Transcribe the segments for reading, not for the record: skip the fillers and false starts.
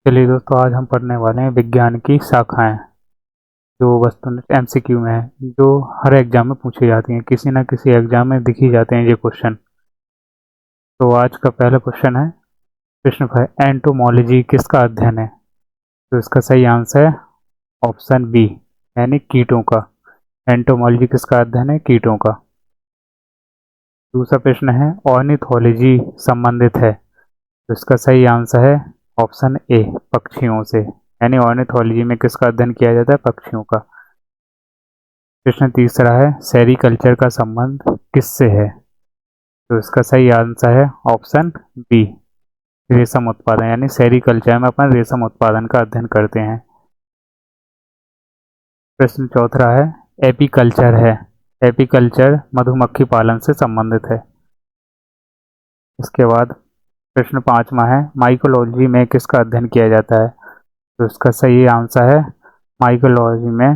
चलिए दोस्तों, आज हम पढ़ने वाले हैं विज्ञान की शाखाएं, जो वस्तुतः एमसीक्यू में है, जो हर एग्जाम में पूछी जाती हैं। किसी न किसी एग्जाम में दिख ही जाते हैं ये क्वेश्चन। तो आज का पहला क्वेश्चन है, प्रश्न है, एंटोमोलॉजी किसका अध्ययन है? तो इसका सही आंसर है ऑप्शन बी, यानी कीटों का। एंटोमोलॉजी किसका अध्ययन है? कीटों का। दूसरा प्रश्न है, ऑर्निथोलॉजी संबंधित है? तो इसका सही आंसर है ऑप्शन ए, पक्षियों से। यानी ऑर्निथोलॉजी में किसका अध्ययन किया जाता है? पक्षियों का। प्रश्न तीसरा है, सेरीकल्चर का संबंध किससे है? तो इसका सही आंसर है ऑप्शन बी, रेशम उत्पादन। यानी सेरीकल्चर में अपन रेशम उत्पादन का अध्ययन करते हैं। प्रश्न चौथा है, एपीकल्चर है? एपीकल्चर मधुमक्खी पालन से संबंधित है। इसके बाद प्रश्न पांचवा है, माइकोलॉजी में किसका अध्ययन किया जाता है? तो इसका सही आंसर है माइकोलॉजी में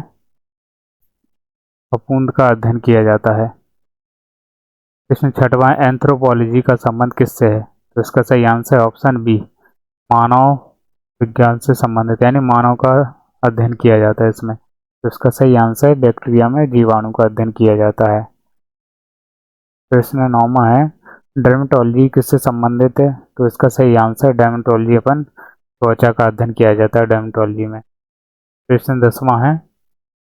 फफूंद का अध्ययन किया जाता है। प्रश्न छठवां, एंथ्रोपोलॉजी का संबंध किससे है? तो इसका सही आंसर है ऑप्शन बी, मानव विज्ञान से संबंधित। यानी मानव का अध्ययन किया जाता है इसमें। तो इसका सही आंसर है बैक्टीरिया में जीवाणु का अध्ययन किया जाता है। प्रश्न नौवां है, डर्मेटोलॉजी किससे संबंधित है? तो इसका सही आंसर डर्मेटोलॉजी अपन त्वचा का अध्ययन किया जाता है डर्मेटोलॉजी में। प्रश्न 10वां है,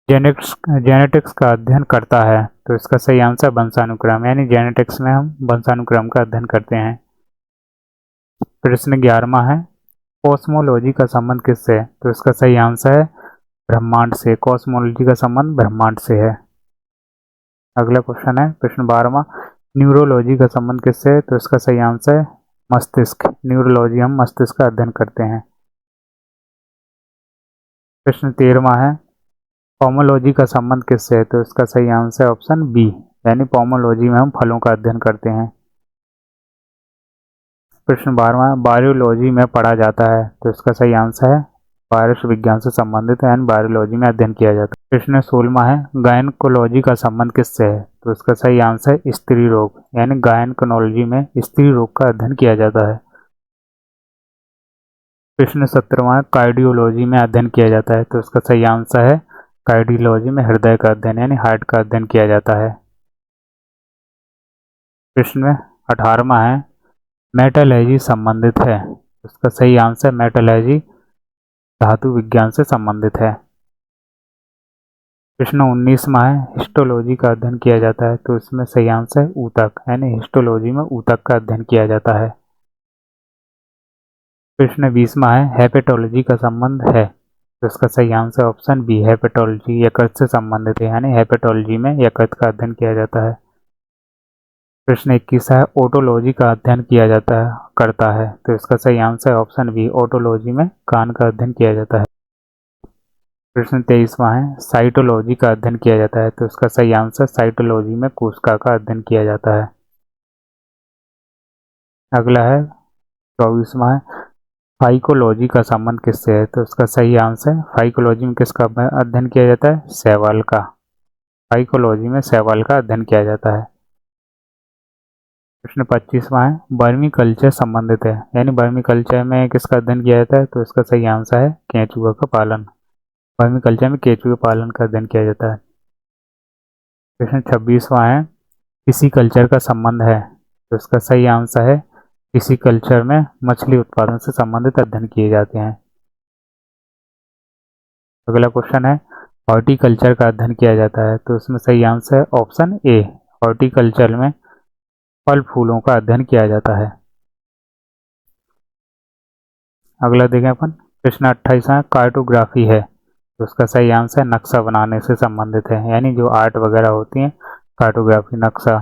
जेनेटिक्स का अध्ययन करता है? तो इसका सही आंसर वंशानुक्रम। यानी जेनेटिक्स में हम वंशानुक्रम का अध्ययन करते हैं। प्रश्न 11वां है, कॉस्मोलॉजी का संबंध किससे है? तो इसका सही आंसर है ब्रह्मांड से। कॉस्मोलॉजी का संबंध ब्रह्मांड से है। अगला क्वेश्चन है, प्रश्न 12वां, न्यूरोलॉजी का संबंध किससे है? तो इसका सही आंसर है मस्तिष्क। न्यूरोलॉजी हम मस्तिष्क का अध्ययन करते हैं। प्रश्न 13वां है, पोमोलॉजी का संबंध किससे है? तो इसका सही आंसर है ऑप्शन बी, यानी पोमोलॉजी में हम फलों का अध्ययन करते हैं। प्रश्न 12वां, बायोलॉजी में पढ़ा जाता है? तो इसका सही आंसर है वायरस विज्ञान से संबंधित है, यानी बायोलॉजी में अध्ययन किया जाता है। प्रश्न 16वां है, गायनकोलॉजी का संबंध किससे है? तो इसका सही आंसर है स्त्री रोग। यानी गायनकोलॉजी में स्त्री रोग का अध्ययन किया जाता है। प्रश्न 17वां, कार्डियोलॉजी में अध्ययन किया जाता है? तो इसका सही आंसर है कार्डियोलॉजी में हृदय का अध्ययन, यानी हार्ट का अध्ययन किया जाता है। प्रश्न 18वां है, मेटलर्जी संबंधित है? इसका सही आंसर मेटलर्जी धातु विज्ञान से संबंधित है। प्रश्न 19वां है, हिस्टोलॉजी का अध्ययन किया जाता है? तो इसमें सही आंसर है ऊतक। यानी हिस्टोलॉजी में ऊतक का अध्ययन किया जाता है। प्रश्न 20वां है, हेपेटोलॉजी का संबंध है? तो इसका सही आंसर ऑप्शन बी, हेपेटोलॉजी यकृत से संबंधित है। यानी हेपेटोलॉजी में यकृत का अध्ययन किया जाता है। प्रश्न 21 है, ओटोलॉजी का अध्ययन किया जाता है करता है? तो इसका सही आंसर है ऑप्शन बी, ओटोलॉजी में कान का अध्ययन किया जाता है। प्रश्न 23वां है, साइटोलॉजी का अध्ययन किया जाता है? तो इसका सही आंसर साइटोलॉजी में कोशिका का अध्ययन किया जाता है। अगला है 24वां है, फाइकोलॉजी का संबंध किससे है? तो इसका सही आंसर फाइकोलॉजी में किसका अध्ययन किया जाता है? शैवाल का। फाइकोलॉजी में शैवाल का अध्ययन किया जाता है। प्रश्न 25वां है, वर्मी कल्चर संबंधित है? यानी वर्मी कल्चर में किसका अध्ययन किया जाता है? तो इसका सही आंसर है केंचुआ का पालन। वर्मी कल्चर में केंचुआ पालन का अध्ययन किया जाता है। प्रश्न 26वां है, फिशी कल्चर का संबंध है? तो इसका सही आंसर है फिशी कल्चर में मछली उत्पादन से संबंधित अध्ययन किए जाते हैं। अगला क्वेश्चन है, हॉर्टिकल्चर का अध्ययन किया जाता है? तो इसमें सही आंसर है ऑप्शन ए, हॉर्टिकल्चर में फल फूलों का अध्ययन किया जाता है। अगला देखें अपन, प्रश्न 28वां, कार्टोग्राफी है? तो उसका सही आंसर नक्शा बनाने से संबंधित है। यानी जो आर्ट वगैरह होती है, कार्टोग्राफी नक्शा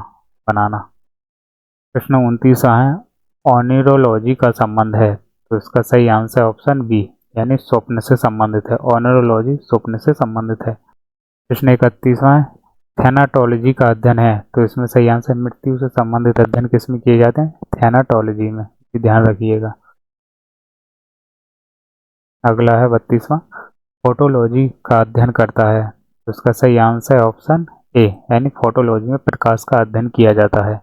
बनाना। प्रश्न 29वां है, ऑनिरोलॉजी का संबंध है? तो इसका सही आंसर ऑप्शन बी, यानी स्वप्न से संबंधित है। ऑनिरोलॉजी स्वप्न से संबंधित है। प्रश्न 31वां है, थैनाटोलॉजी का अध्ययन है? तो इसमें सही आंसर मृत्यु से संबंधित अध्ययन किस में किए जाते हैं? थैनाटोलॉजी में, ध्यान रखिएगा। अगला है 32वां, फोटोलॉजी का अध्ययन करता है? तो इसका सही आंसर है ऑप्शन ए, यानी फोटोलॉजी में प्रकाश का अध्ययन किया जाता है।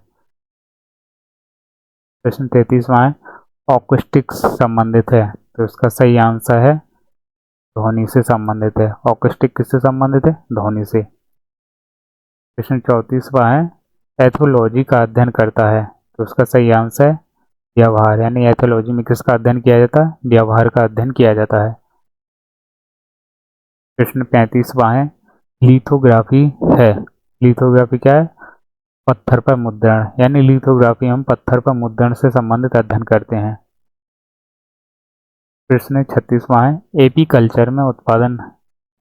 प्रश्न 33वां है, ऑक्यूस्टिक्स संबंधित है? तो इसका सही आंसर है ध्वनि से संबंधित है। ऑक्यूस्टिक किससे संबंधित है? ध्वनि से। प्रश्न 34वां है, एथोलॉजी का अध्ययन करता है, तो उसका सही आंसर है व्यवहार। यानी एथोलॉजी में किसका अध्ययन किया जाता है? व्यवहार का अध्ययन किया जाता है। प्रश्न 35वां है, लिथोग्राफी है। लिथोग्राफी क्या है? पत्थर पर मुद्रण। यानी लिथोग्राफी हम पत्थर पर मुद्रण से संबंधित अध्ययन करते हैं। प्रश्न 36वां है, एपीकल्चर में उत्पादन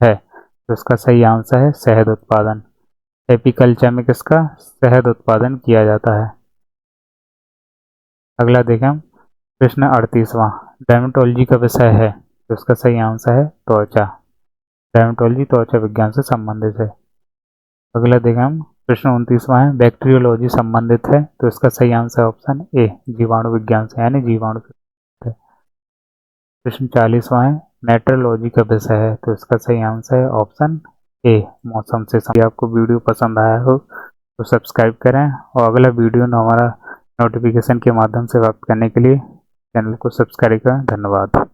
है, तो इसका सही आंसर है शहद उत्पादन। एपीकल्चर में किसका? शहद उत्पादन किया जाता है। अगला देखें हम, प्रश्न 38वां, डर्मेटोलॉजी का विषय है, तो इसका सही आंसर है त्वचा। डर्मेटोलॉजी त्वचा विज्ञान से संबंधित है। अगला देखें हम, प्रश्न 29वां है, बैक्टीरियोलॉजी संबंधित है, तो इसका सही आंसर ऑप्शन ए जीवाणु विज्ञान से, यानी जीवाणु से। प्रश्न 40वां है, मेट्रोलॉजी का विषय है, तो इसका सही आंसर है ऑप्शन ए मौसम से। यदि आपको वीडियो पसंद आया हो तो सब्सक्राइब करें और अगला वीडियो हमारा नोटिफिकेशन के माध्यम से प्राप्त करने के लिए चैनल को सब्सक्राइब करें। धन्यवाद।